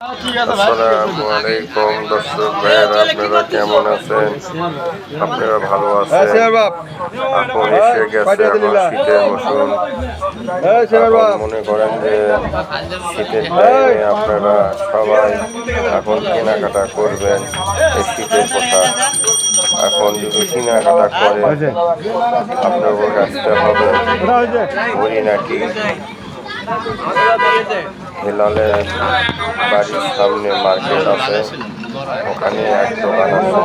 আসসালামু আলাইকুম দর্শক ভাইয়েরা, আপনারা কেমন আছেন? আপনারা ভালো আছেন? এখন এসে গেছে আমার শীতের মৌসুম। এখন মনে করেন যে শীতের টাইমে আপনারা সবাই এখন কেনাকাটা করবেন এই শীতের পোশাক। এখন যদি কেনাকাটা করে আপনাদের আসতে হবে হরিণাটি হেলালের বাড়ির সামনে মার্কেট আছে, ওখানে এক দোকান আছে।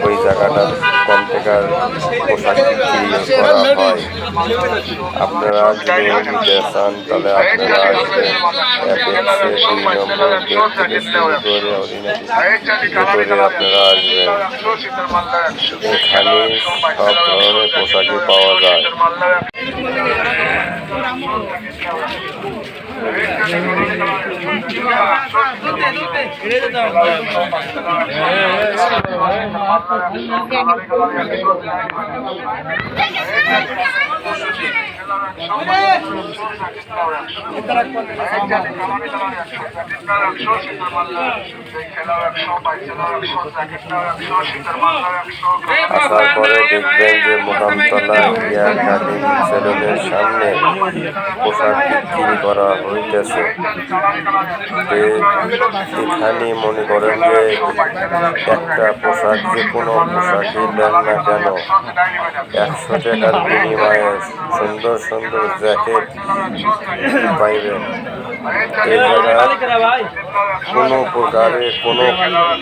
ওই জায়গাটার কম টাকার পোশাক বিক্রি করা হয়। আপনারা যদি নিতে চান তাহলে আপনারা আসবেন। এক একশো 2 নম্বর গেট থেকে শুরু করে ভিতরে আপনারা আসবেন। এখানে সব ধরনের পোশাকই পাওয়া যায়। আসার পরে দেখবেন যে মোকামতলা হেয়ার কাটিং সেলুনের সামনে পোশাক বিক্রি করা হইতেছে। এখানে মনে করেন যে একটা পোশাক, যে কোনো পোশাকই দেন না কেন 100 টাকার বিনিময়ে সুন্দর সুন্দর জ্যাকেট পাইবেন। এই জায়গায় কোনো প্রকারে কোনো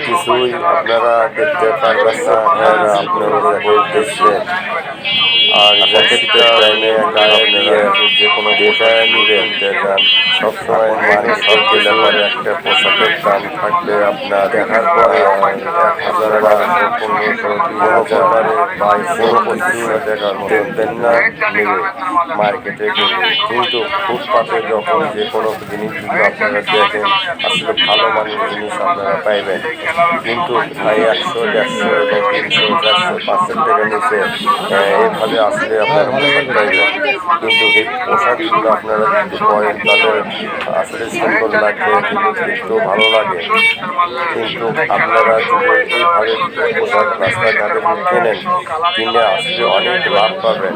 কিছুই আপনারা দেখতে পারবেন না। হ্যাঁ, আপনারা বলতেছেন আর জ্যাকেটটা গায়ে নিয়ে যে কোনো দেশায় নেবেন দেখান। সবসময় মানুষ সব গেলে পরে একটা পোশাকের দাম থাকবে আপনার দেখার পরে 1000 বা 1500 2000 2200 টাকার দেখবেন না নেবে মার্কেটে গেলে। কিন্তু ফুটপাতে যখন যে কোনো জিনিস যদি আপনারা দেখেন আসলে ভালো মানের জিনিস আপনারা পাইবেন। কিন্তু ভাই 100, 150 এবং 300, 400, 500 টাকা নিচে এইভাবে আসলে আপনারা পোশাক পাইবেন। কিন্তু এই পোশাকগুলো আপনারা যদি পরেন তাহলে আসলে সুন্দর লাগবে, কিন্তু দেখতেও ভালো লাগে। কিন্তু আপনারা যদি এইভাবে পোশাক রাস্তাঘাটে কেনেন, কিনে আসলে অনেক লাভ পাবেন।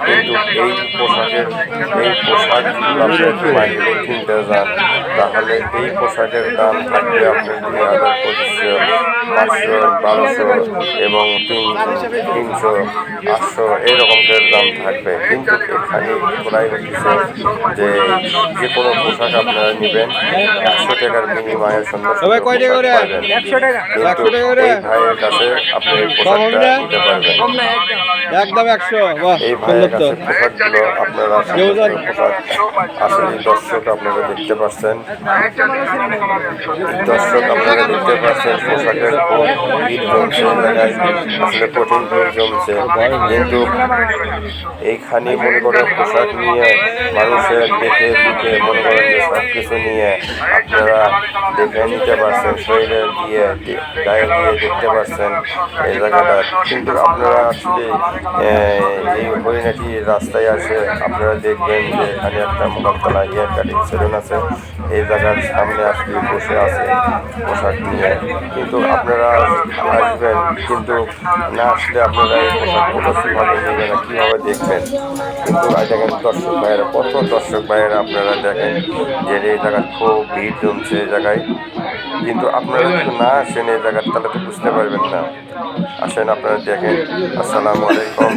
কিন্তু এই পোশাকগুলো আপনি মার্কেটে কিনতে যান তাহলে এই পোশাকের দাম থাকবে আপনার 2500, 500, 1200 এবং 300, 800 এইরকমের দাম থাকবে। কিন্তু এখানে প্রায় হচ্ছে যে কোনো পোশাক আপনারা নেবেন 100 টাকার বিনিময়ে সুন্দর পাবেন। কিন্তু এই ভাইয়ের কাছে আপনি এই পোশাকটা নিতে পারবেন একদম 100। এই ভাইয়ের কাছে পোশাকগুলো আপনারা পোশাক আসলে দর্শক আপনারা দেখতে পাচ্ছেন। পোশাকের ভিড় জমছে, জায়গায় আসলে কঠিন ভিড় জমছে। কিন্তু এইখানে মনে করেন পোশাক নিয়ে মানুষের দেখে দুঃখে মনে করেন যে সব কিছু নিয়ে আপনারা দেখে নিতে পারছেন, শরীরে দিয়ে গায়ে দিয়ে দেখতে পাচ্ছেন এই জায়গাটা। কিন্তু আপনারা আসলে এই হরিণাটি রাস্তায় আসে আপনারা দেখবেন যে এখানে একটা মোকামতলা হেয়ার কাটিং সেলুন আছে। এই জায়গার সামনে আসলে বসে আছে পোশাক নিয়ে। কিন্তু আপনারা আসবেন, কিন্তু না আসলে আপনারা এই পোশাকগুলো কীভাবে নেবেন, কীভাবে দেখবেন। কিন্তু দেখেন দর্শক ভাইয়েরা, কত দর্শক ভাইয়েরা আপনারা দেখেন যে এই জায়গার খুব ভিড় জমছে এই জায়গায়। কিন্তু আপনারা যদি না আসেন এই জায়গার তাহলে তো বুঝতে পারবেন না। আসেন আপনারা দেখেন। আসসালামু আলাইকুম।